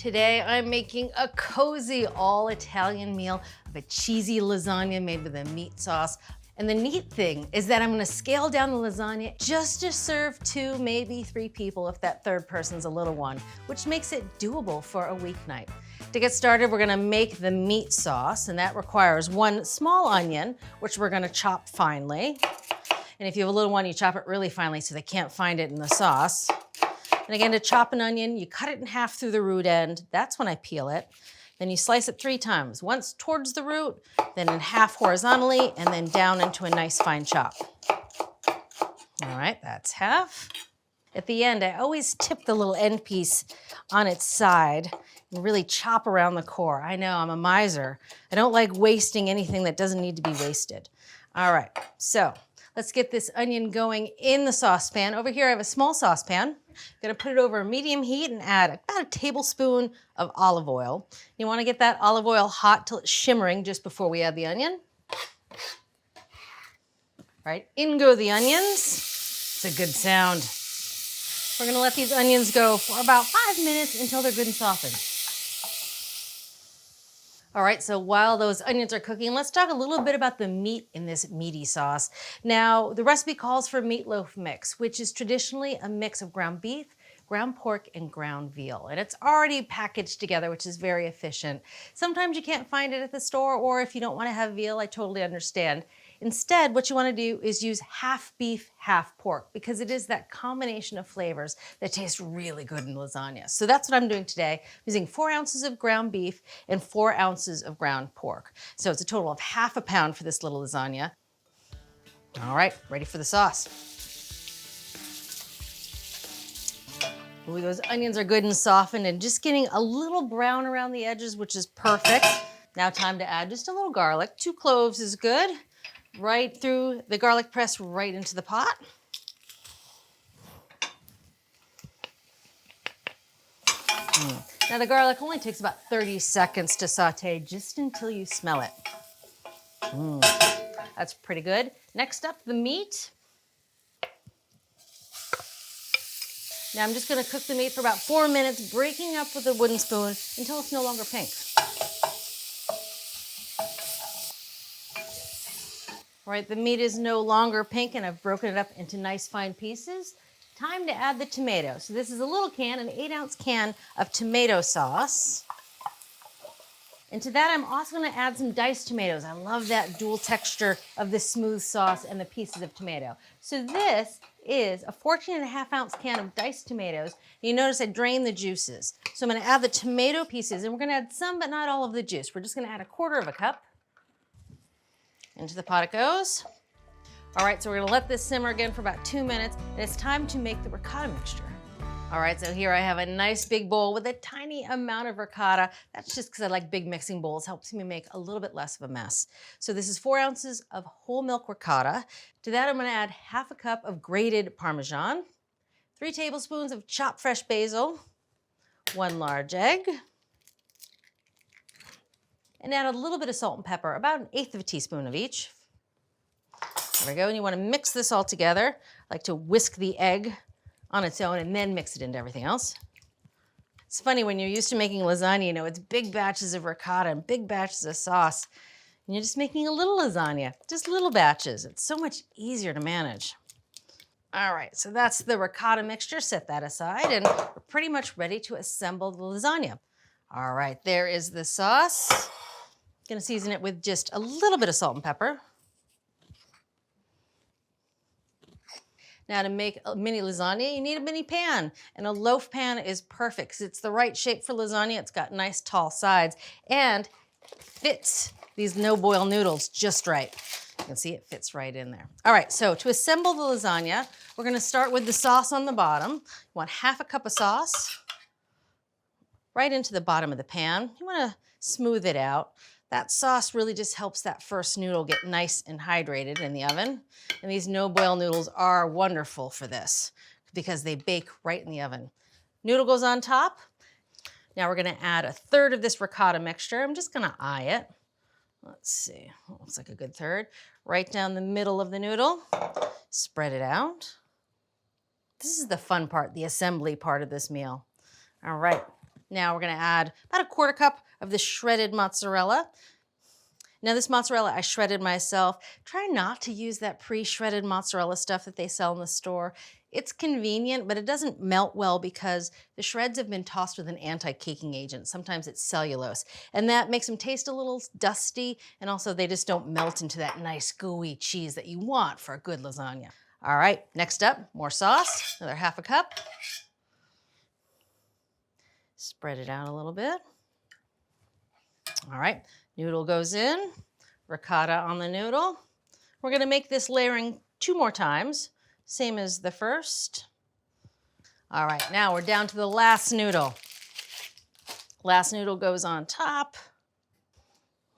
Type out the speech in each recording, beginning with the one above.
Today I'm making a cozy all-Italian meal of a cheesy lasagna made with a meat sauce. And the neat thing is that I'm gonna scale down the lasagna just to serve 2, maybe 3 people if that third person's a little one, which makes it doable for a weeknight. To get started, we're gonna make the meat sauce, and that requires 1 small onion, which we're gonna chop finely. And if you have a little one, you chop it really finely so they can't find it in the sauce. And again, to chop an onion, you cut it in half through the root end. That's when I peel it. Then you slice it 3 times, once towards the root, then in half horizontally, and then down into a nice fine chop. All right, that's half. At the end, I always tip the little end piece on its side and really chop around the core. I know, I'm a miser. I don't like wasting anything that doesn't need to be wasted. All right, so let's get this onion going in the saucepan. Over here, I have a small saucepan. I'm gonna put it over a medium heat and add about a tablespoon of olive oil. You wanna get that olive oil hot till it's shimmering just before we add the onion. All right, in go the onions. It's a good sound. We're gonna let these onions go for about 5 minutes until they're good and softened. All right, so while those onions are cooking, let's talk a little bit about the meat in this meaty sauce. Now, the recipe calls for a meatloaf mix, which is traditionally a mix of ground beef, ground pork, and ground veal. And it's already packaged together, which is very efficient. Sometimes you can't find it at the store, or if you don't want to have veal, I totally understand. Instead, what you want to do is use half beef, half pork, because it is that combination of flavors that tastes really good in lasagna. So that's what I'm doing today, using 4 ounces of ground beef and 4 ounces of ground pork. So it's a total of ½ pound for this little lasagna. All right, ready for the sauce. Ooh, those onions are good and softened and just getting a little brown around the edges, which is perfect. Now time to add just a little garlic. 2 cloves is good. Right through the garlic press, right into the pot. Now the garlic only takes about 30 seconds to saute, just until you smell it. That's pretty good. Next up, the meat. Now I'm just gonna cook the meat for about 4 minutes, breaking up with a wooden spoon until it's no longer pink. All right, the meat is no longer pink and I've broken it up into nice fine pieces. Time to add the tomato. So this is a little can, an 8-ounce can of tomato sauce. And to that, I'm also gonna add some diced tomatoes. I love that dual texture of the smooth sauce and the pieces of tomato. So this is a 14.5-ounce can of diced tomatoes. You notice I drained the juices. So I'm gonna add the tomato pieces, and we're gonna add some, but not all of the juice. We're just gonna add 1/4 cup. Into the pot it goes. All right, so we're gonna let this simmer again for about 2 minutes, and it's time to make the ricotta mixture. All right, so here I have a nice big bowl with a tiny amount of ricotta. That's just because I like big mixing bowls. Helps me make a little bit less of a mess. So this is 4 ounces of whole milk ricotta. To that, I'm gonna add ½ cup of grated Parmesan, 3 tablespoons of chopped fresh basil, 1 large egg, and add a little bit of salt and pepper, about 1/8 of a teaspoon of each. There we go, and you wanna mix this all together. I like to whisk the egg on its own and then mix it into everything else. It's funny, when you're used to making lasagna, you know, it's big batches of ricotta and big batches of sauce, and you're just making a little lasagna, just little batches. It's so much easier to manage. All right, so that's the ricotta mixture. Set that aside, and we're pretty much ready to assemble the lasagna. All right, there is the sauce. Gonna season it with just a little bit of salt and pepper. Now to make a mini lasagna, you need a mini pan, and a loaf pan is perfect because it's the right shape for lasagna. It's got nice tall sides and fits these no-boil noodles just right. You can see it fits right in there. All right, so to assemble the lasagna, we're gonna start with the sauce on the bottom. You want ½ cup of sauce right into the bottom of the pan. You wanna smooth it out. That sauce really just helps that first noodle get nice and hydrated in the oven. And these no-boil noodles are wonderful for this because they bake right in the oven. Noodle goes on top. Now we're gonna add 1/3 of this ricotta mixture. I'm just gonna eye it. Let's see, looks like a good 1/3. Right down the middle of the noodle. Spread it out. This is the fun part, the assembly part of this meal. All right, Now we're gonna add about a quarter cup of the shredded mozzarella. Now this mozzarella I shredded myself. Try not to use that pre-shredded mozzarella stuff that they sell in the store. It's convenient, but it doesn't melt well because the shreds have been tossed with an anti-caking agent. Sometimes it's cellulose, and that makes them taste a little dusty, and also they just don't melt into that nice gooey cheese that you want for a good lasagna. All right, next up, more sauce, another half a cup. Spread it out a little bit. All right, noodle goes in, ricotta on the noodle. We're gonna make this layering 2 more times, same as the first. All right, now we're down to the last noodle. Last noodle goes on top.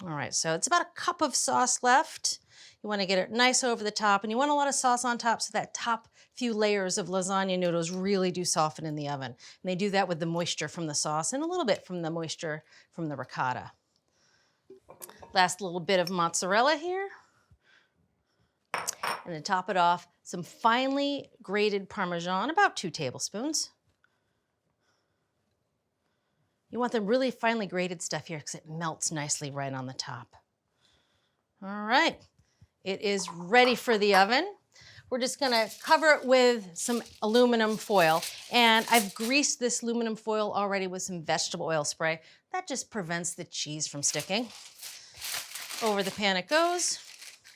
All right, so it's about a cup of sauce left. You wanna get it nice over the top, and you want a lot of sauce on top so that top few layers of lasagna noodles really do soften in the oven. And they do that with the moisture from the sauce and a little bit from the moisture from the ricotta. Last little bit of mozzarella here. And to top it off, some finely grated Parmesan, about 2 tablespoons. You want the really finely grated stuff here because it melts nicely right on the top. All right, it is ready for the oven. We're just gonna cover it with some aluminum foil. And I've greased this aluminum foil already with some vegetable oil spray. That just prevents the cheese from sticking. Over the pan it goes.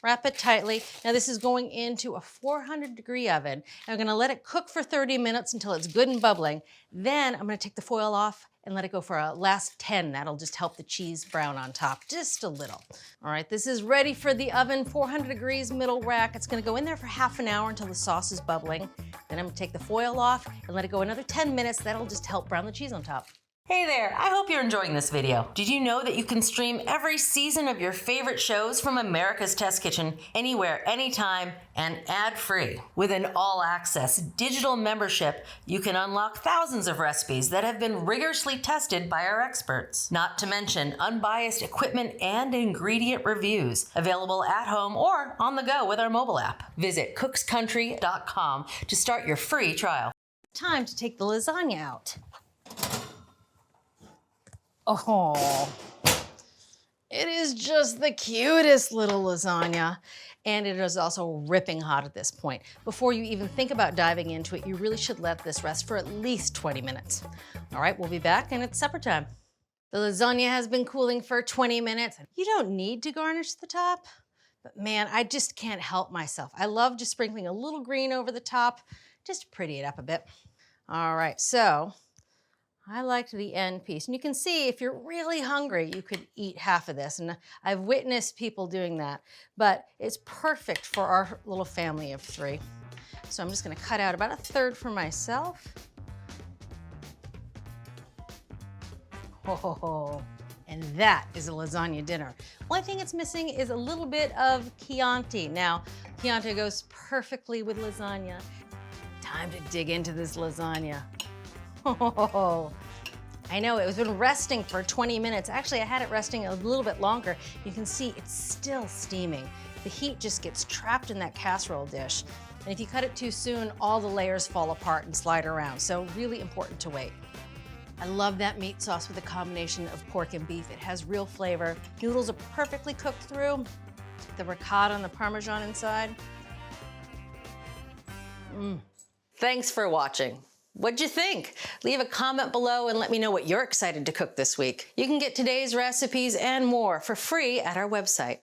Wrap it tightly. Now this is going into a 400-degree oven. I'm gonna let it cook for 30 minutes until it's good and bubbling. Then I'm gonna take the foil off and let it go for a last 10. That'll just help the cheese brown on top, just a little. All right, this is ready for the oven, 400 degrees, middle rack. It's gonna go in there for half an hour until the sauce is bubbling. Then I'm gonna take the foil off and let it go another 10 minutes. That'll just help brown the cheese on top. Hey there, I hope you're enjoying this video. Did you know that you can stream every season of your favorite shows from America's Test Kitchen anywhere, anytime, and ad-free? With an all-access digital membership, you can unlock thousands of recipes that have been rigorously tested by our experts. Not to mention unbiased equipment and ingredient reviews, available at home or on the go with our mobile app. Visit cookscountry.com to start your free trial. Time to take the lasagna out. Oh, it is just the cutest little lasagna. And it is also ripping hot at this point. Before you even think about diving into it, you really should let this rest for at least 20 minutes. All right, we'll be back and it's supper time. The lasagna has been cooling for 20 minutes. You don't need to garnish the top, but man, I just can't help myself. I love just sprinkling a little green over the top, just to pretty it up a bit. All right, so I liked the end piece. And you can see if you're really hungry, you could eat half of this. And I've witnessed people doing that, but it's perfect for our little family of 3. So I'm just gonna cut out about a third for myself. Oh, and that is a lasagna dinner. Only thing it's missing is a little bit of Chianti. Now, Chianti goes perfectly with lasagna. Time to dig into this lasagna. Oh, I know, it was been resting for 20 minutes. Actually, I had it resting a little bit longer. You can see it's still steaming. The heat just gets trapped in that casserole dish. And if you cut it too soon, all the layers fall apart and slide around. So really important to wait. I love that meat sauce with a combination of pork and beef. It has real flavor. Noodles are perfectly cooked through. The ricotta and the Parmesan inside. Thanks for watching. What'd you think? Leave a comment below and let me know what you're excited to cook this week. You can get today's recipes and more for free at our website.